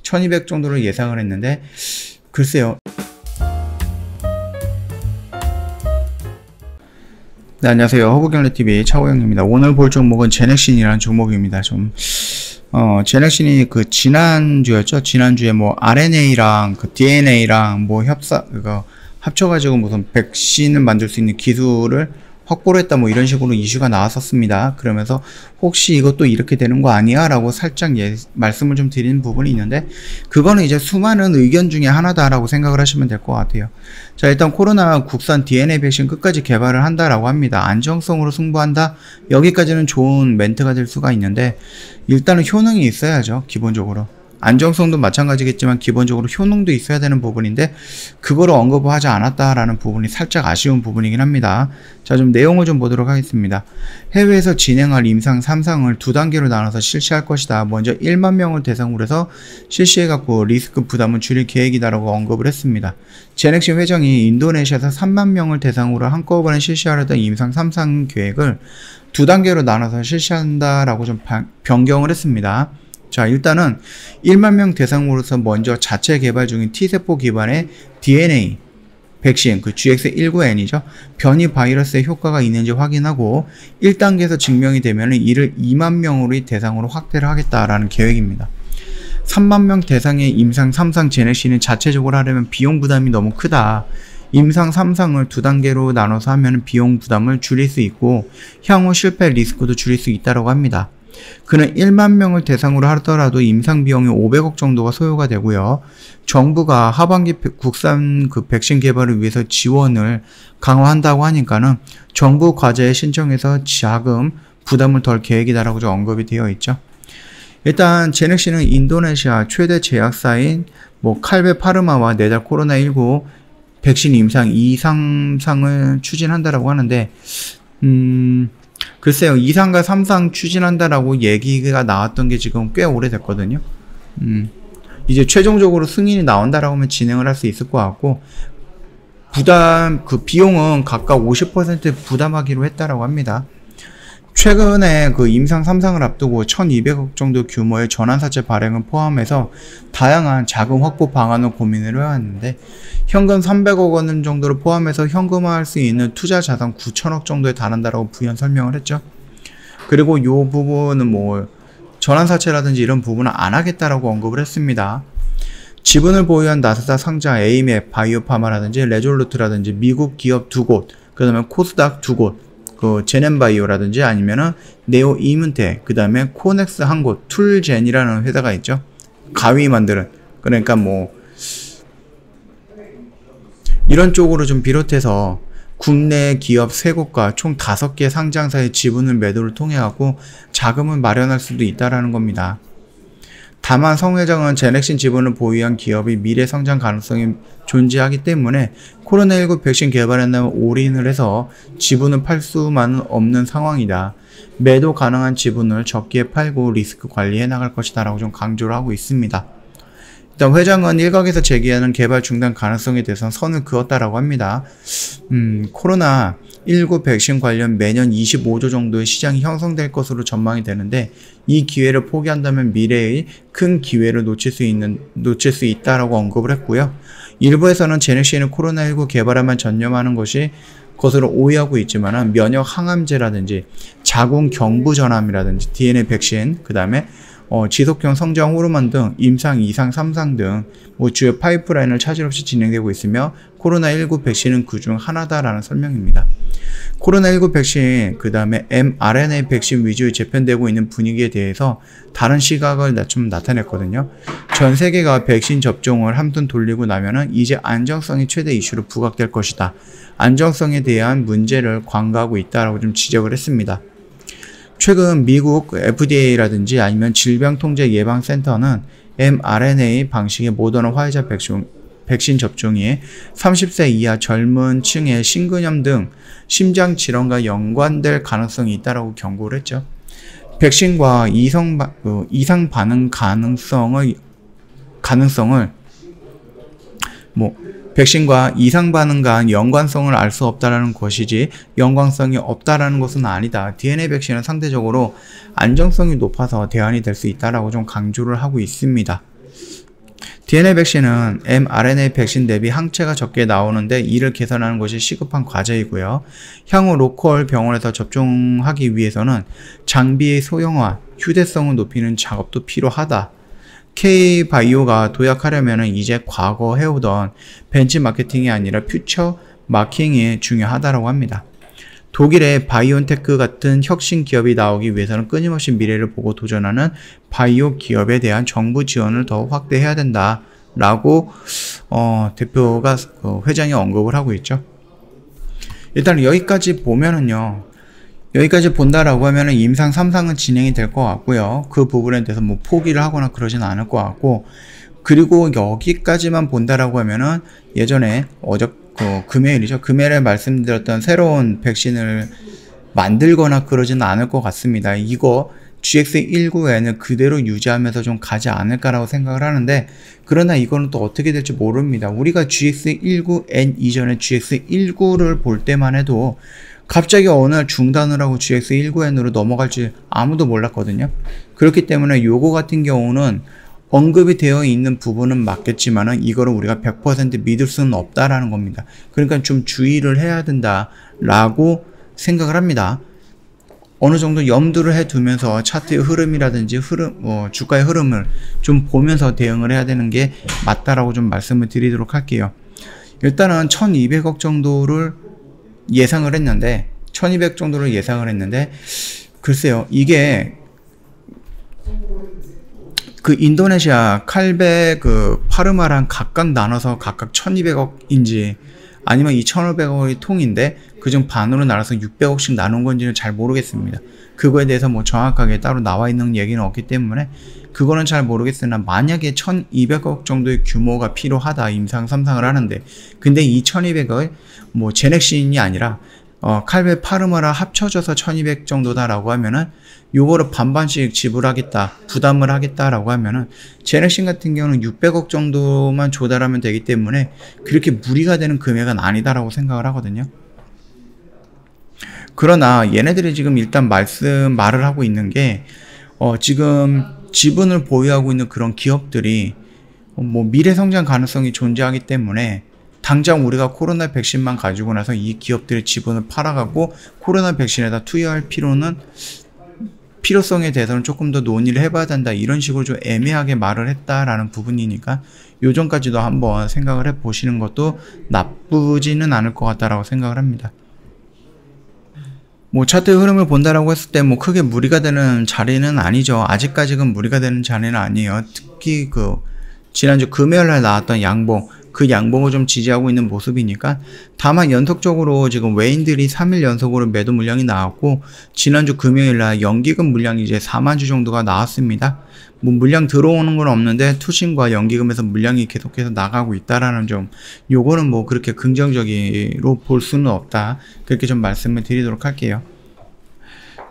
1200 정도를 예상을 했는데 글쎄요. 네, 안녕하세요. 허브경제TV 차호영입니다. 오늘 볼 종목은 제넥신이라는 종목입니다. 제넥신이 그 지난주였죠? 지난주에 뭐 RNA랑 그 DNA랑 뭐 합쳐가지고 무슨 백신을 만들 수 있는 기술을 확보를 했다 뭐 이런 식으로 이슈가 나왔었습니다. 그러면서 혹시 이것도 이렇게 되는 거 아니야? 라고 살짝 말씀을 좀 드리는 부분이 있는데 그거는 이제 수많은 의견 중에 하나다라고 생각을 하시면 될 것 같아요. 자, 일단 코로나 국산 DNA 백신 끝까지 개발을 한다라고 합니다. 안정성으로 승부한다? 여기까지는 좋은 멘트가 될 수가 있는데 일단은 효능이 있어야죠. 기본적으로. 안정성도 마찬가지겠지만 기본적으로 효능도 있어야 되는 부분인데 그거를 언급을 하지 않았다라는 부분이 살짝 아쉬운 부분이긴 합니다. 자, 좀 내용을 좀 보도록 하겠습니다. 해외에서 진행할 임상 3상을 두 단계로 나눠서 실시할 것이다. 먼저 1만 명을 대상으로 해서 실시해갖고 리스크 부담을 줄일 계획이다라고 언급을 했습니다. 제넥신 회장이 인도네시아에서 3만 명을 대상으로 한꺼번에 실시하려던 임상 3상 계획을 두 단계로 나눠서 실시한다라고 좀 변경을 했습니다. 자, 일단은 1만 명 대상으로서 먼저 자체 개발 중인 T세포 기반의 DNA 백신, 그 GX19N이죠. 변이 바이러스의 효과가 있는지 확인하고 1단계에서 증명이 되면 이를 2만 명으로 대상으로 확대를 하겠다라는 계획입니다. 3만 명 대상의 임상 3상 제넥신은 자체적으로 하려면 비용 부담이 너무 크다. 임상 3상을 두 단계로 나눠서 하면 비용 부담을 줄일 수 있고 향후 실패 리스크도 줄일 수 있다고 합니다. 그는 1만 명을 대상으로 하더라도 임상 비용이 500억 정도가 소요가 되고요. 정부가 하반기 국산 그 백신 개발을 위해서 지원을 강화한다고 하니까는 정부 과제에 신청해서 자금 부담을 덜 계획이다라고 좀 언급이 되어 있죠. 일단 제넥신은 인도네시아 최대 제약사인 뭐 칼베 파르마와 내달 코로나19 백신 임상 2상을 추진한다라고 하는데 글쎄요, 2상과 3상 추진한다라고 얘기가 나왔던 게 지금 꽤 오래됐거든요. 이제 최종적으로 승인이 나온다라고 하면 진행을 할 수 있을 것 같고, 그 비용은 각각 50% 부담하기로 했다라고 합니다. 최근에 그 임상 3상을 앞두고 1200억 정도 규모의 전환사채 발행을 포함해서 다양한 자금 확보 방안을 고민을 해왔는데 현금 300억 원 정도를 포함해서 현금화할 수 있는 투자 자산 9천억 정도에 달한다라고 부연 설명을 했죠. 그리고 이 부분은 뭐 전환사채라든지 이런 부분은 안 하겠다라고 언급을 했습니다. 지분을 보유한 나스닥 상장 에이맵, 바이오파마라든지 레졸루트라든지 미국 기업 2곳, 그 다음에 코스닥 2곳, 그 제넨바이오라든지 아니면은 네오 이문텍, 그 다음에 코넥스 한 곳, 툴젠이라는 회사가 있죠. 가위 만드는, 그러니까 뭐 이런 쪽으로 좀 비롯해서 국내 기업 3곳과 총 5개 상장사의 지분을 매도를 통해 갖고 자금을 마련할 수도 있다라는 겁니다. 다만 성 회장은 제넥신 지분을 보유한 기업이 미래 성장 가능성이 존재하기 때문에 코로나19 백신 개발에 올인을 해서 지분을 팔 수만은 없는 상황이다. 매도 가능한 지분을 적게 팔고 리스크 관리해 나갈 것이다 라고 좀 강조를 하고 있습니다. 일단 회장은 일각에서 제기하는 개발 중단 가능성에 대해서는 선을 그었다라고 합니다. 코로나19 백신 관련 매년 25조 정도의 시장이 형성될 것으로 전망이 되는데 이 기회를 포기한다면 미래의 큰 기회를 놓칠 수 있다라고 언급을 했고요. 일부에서는 제넥신은 코로나19 개발에만 전념하는 것으로 오해하고 있지만 면역 항암제라든지 자궁 경부 전암이라든지 DNA 백신, 그 다음에 지속형 성장 호르몬 등 임상 2상 3상 등 주요 파이프라인을 차질 없이 진행되고 있으며 코로나19 백신은 그중 하나다라는 설명입니다. 코로나19 백신, 그 다음에 mRNA 백신 위주로 재편되고 있는 분위기에 대해서 다른 시각을 좀 나타냈거든요. 전 세계가 백신 접종을 한번 돌리고 나면은 이제 안정성이 최대 이슈로 부각될 것이다. 안정성에 대한 문제를 관가하고 있다라고 좀 지적을 했습니다. 최근 미국 FDA라든지 아니면 질병통제예방센터는 mRNA 방식의 모더나 화이자 백신 접종이 30세 이하 젊은 층의 심근염 등 심장질환과 연관될 가능성이 있다고 경고를 했죠. 백신과 이상 반응 가능성을 백신과 이상 반응과 연관성을 알 수 없다라는 것이지 연관성이 없다라는 것은 아니다. DNA 백신은 상대적으로 안정성이 높아서 대안이 될 수 있다라고 좀 강조를 하고 있습니다. DNA 백신은 mRNA 백신 대비 항체가 적게 나오는데 이를 개선하는 것이 시급한 과제이고요. 향후 로컬 병원에서 접종하기 위해서는 장비의 소형화, 휴대성을 높이는 작업도 필요하다. K-바이오가 도약하려면 이제 과거 해오던 벤치 마케팅이 아니라 퓨처 마킹이 중요하다고 합니다. 독일의 바이온테크 같은 혁신 기업이 나오기 위해서는 끊임없이 미래를 보고 도전하는 바이오 기업에 대한 정부 지원을 더 확대해야 된다라고 대표가 회장이 언급을 하고 있죠. 일단 여기까지 보면은요. 여기까지 본다라고 하면은 임상 3상은 진행이 될 것 같고요. 그 부분에 대해서 뭐 포기를 하거나 그러진 않을 것 같고, 그리고 여기까지만 본다라고 하면은 예전에 금요일이죠. 금요일에 말씀드렸던 새로운 백신을 만들거나 그러지는 않을 것 같습니다. 이거 GX19N을 그대로 유지하면서 좀 가지 않을까라고 생각을 하는데, 그러나 이거는 또 어떻게 될지 모릅니다. 우리가 GX19N 이전에 GX19를 볼 때만 해도 갑자기 어느 날 중단을 하고 GX19N으로 넘어갈지 아무도 몰랐거든요. 그렇기 때문에 요거 같은 경우는 언급이 되어 있는 부분은 맞겠지만은 이거를 우리가 100% 믿을 수는 없다라는 겁니다. 그러니까 좀 주의를 해야 된다라고 생각을 합니다. 어느 정도 염두를 해두면서 차트의 흐름이라든지 주가의 흐름을 좀 보면서 대응을 해야 되는 게 맞다라고 좀 말씀을 드리도록 할게요. 일단은 1200억 정도를 예상을 했는데, 1200 정도를 예상을 했는데, 글쎄요, 이게 그 인도네시아 칼베 파르마랑 각각 나눠서 각각 1200억인지 아니면 2500억의 통인데 그중 반으로 나눠서 600억씩 나눈 건지는 잘 모르겠습니다. 그거에 대해서 뭐 정확하게 따로 나와 있는 얘기는 없기 때문에 그거는 잘 모르겠으나, 만약에 1200억 정도의 규모가 필요하다, 임상 3상을 하는데, 근데 이 1200억을 뭐 제넥신이 아니라 칼베 파르마랑 합쳐져서 1200 정도다라고 하면은 요거를 반반씩 지불하겠다, 부담을 하겠다라고 하면은 제넥신 같은 경우는 600억 정도만 조달하면 되기 때문에 그렇게 무리가 되는 금액은 아니다라고 생각을 하거든요. 그러나 얘네들이 지금 일단 말을 하고 있는 게 지금 지분을 보유하고 있는 그런 기업들이 뭐 미래 성장 가능성이 존재하기 때문에 당장 우리가 코로나 백신만 가지고 나서 이 기업들의 지분을 팔아가고 코로나 백신에다 투여할 필요성에 대해서는 조금 더 논의를 해봐야 된다, 이런 식으로 좀 애매하게 말을 했다라는 부분이니까 요전까지도 한번 생각을 해보시는 것도 나쁘지는 않을 것 같다라고 생각을 합니다. 뭐 차트 흐름을 본다라고 했을 때 뭐 크게 무리가 되는 자리는 아니죠. 아직까지는 무리가 되는 자리는 아니에요. 특히 지난주 금요일날 나왔던 양봉, 그 양봉을 좀 지지하고 있는 모습이니까. 다만 연속적으로 지금 외인들이 3일 연속으로 매도 물량이 나왔고, 지난주 금요일날 연기금 물량이 이제 4만 주 정도가 나왔습니다. 뭐 물량 들어오는 건 없는데 투신과 연기금에서 물량이 계속해서 나가고 있다라는 점, 요거는 뭐 그렇게 긍정적으로 볼 수는 없다, 그렇게 좀 말씀을 드리도록 할게요.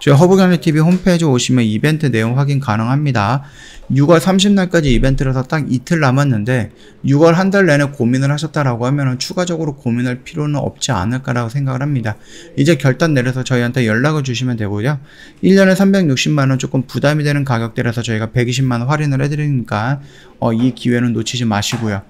저희 허브경제TV 홈페이지 오시면 이벤트 내용 확인 가능합니다. 6월 30날까지 이벤트라서 딱 이틀 남았는데 6월 한 달 내내 고민을 하셨다라고 하면 추가적으로 고민할 필요는 없지 않을까라고 생각을 합니다. 이제 결단 내려서 저희한테 연락을 주시면 되고요. 1년에 360만원 조금 부담이 되는 가격대라서 저희가 120만원 할인을 해드리니까 이 기회는 놓치지 마시고요.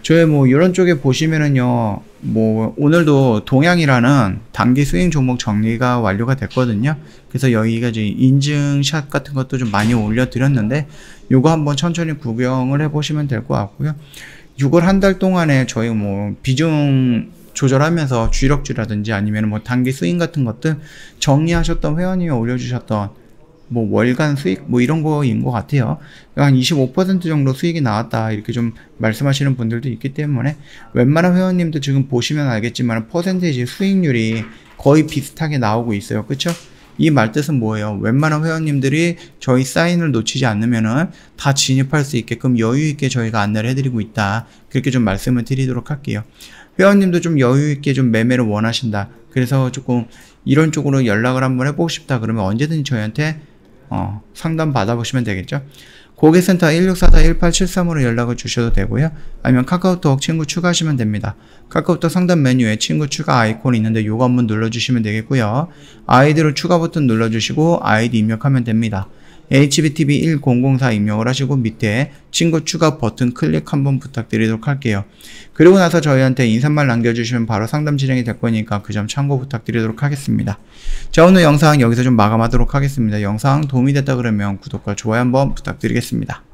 저희 뭐 이런 쪽에 보시면은요, 뭐 오늘도 동양이라는 단기 스윙 종목 정리가 완료가 됐거든요. 그래서 여기가 이제 인증샷 같은 것도 좀 많이 올려드렸는데 요거 한번 천천히 구경을 해보시면 될 것 같고요. 6월 한 달 동안에 저희 뭐 비중 조절하면서 주력주라든지 아니면 뭐 단기 스윙 같은 것들 정리하셨던 회원님이 올려주셨던 뭐 월간 수익 뭐 이런 거인 것 같아요. 한 25% 정도 수익이 나왔다, 이렇게 좀 말씀하시는 분들도 있기 때문에 웬만한 회원님도 지금 보시면 알겠지만 퍼센테이지 수익률이 거의 비슷하게 나오고 있어요. 그쵸? 이 말뜻은 뭐예요? 웬만한 회원님들이 저희 사인을 놓치지 않으면은 다 진입할 수 있게끔 여유있게 저희가 안내를 해드리고 있다, 그렇게 좀 말씀을 드리도록 할게요. 회원님도 좀 여유있게 좀 매매를 원하신다, 그래서 조금 이런 쪽으로 연락을 한번 해보고 싶다, 그러면 언제든지 저희한테 상담 받아보시면 되겠죠. 고객센터 1644-1873으로 연락을 주셔도 되고요. 아니면 카카오톡 친구 추가하시면 됩니다. 카카오톡 상담 메뉴에 친구 추가 아이콘이 있는데 요거 한번 눌러주시면 되겠고요. 아이디로 추가 버튼 눌러주시고 아이디 입력하면 됩니다. hbtv1004 입력을 하시고 밑에 친구 추가 버튼 클릭 한번 부탁드리도록 할게요. 그리고 나서 저희한테 인사말 남겨주시면 바로 상담 진행이 될 거니까 그 점 참고 부탁드리도록 하겠습니다. 자, 오늘 영상 여기서 좀 마감하도록 하겠습니다. 영상 도움이 됐다 그러면 구독과 좋아요 한번 부탁드리겠습니다.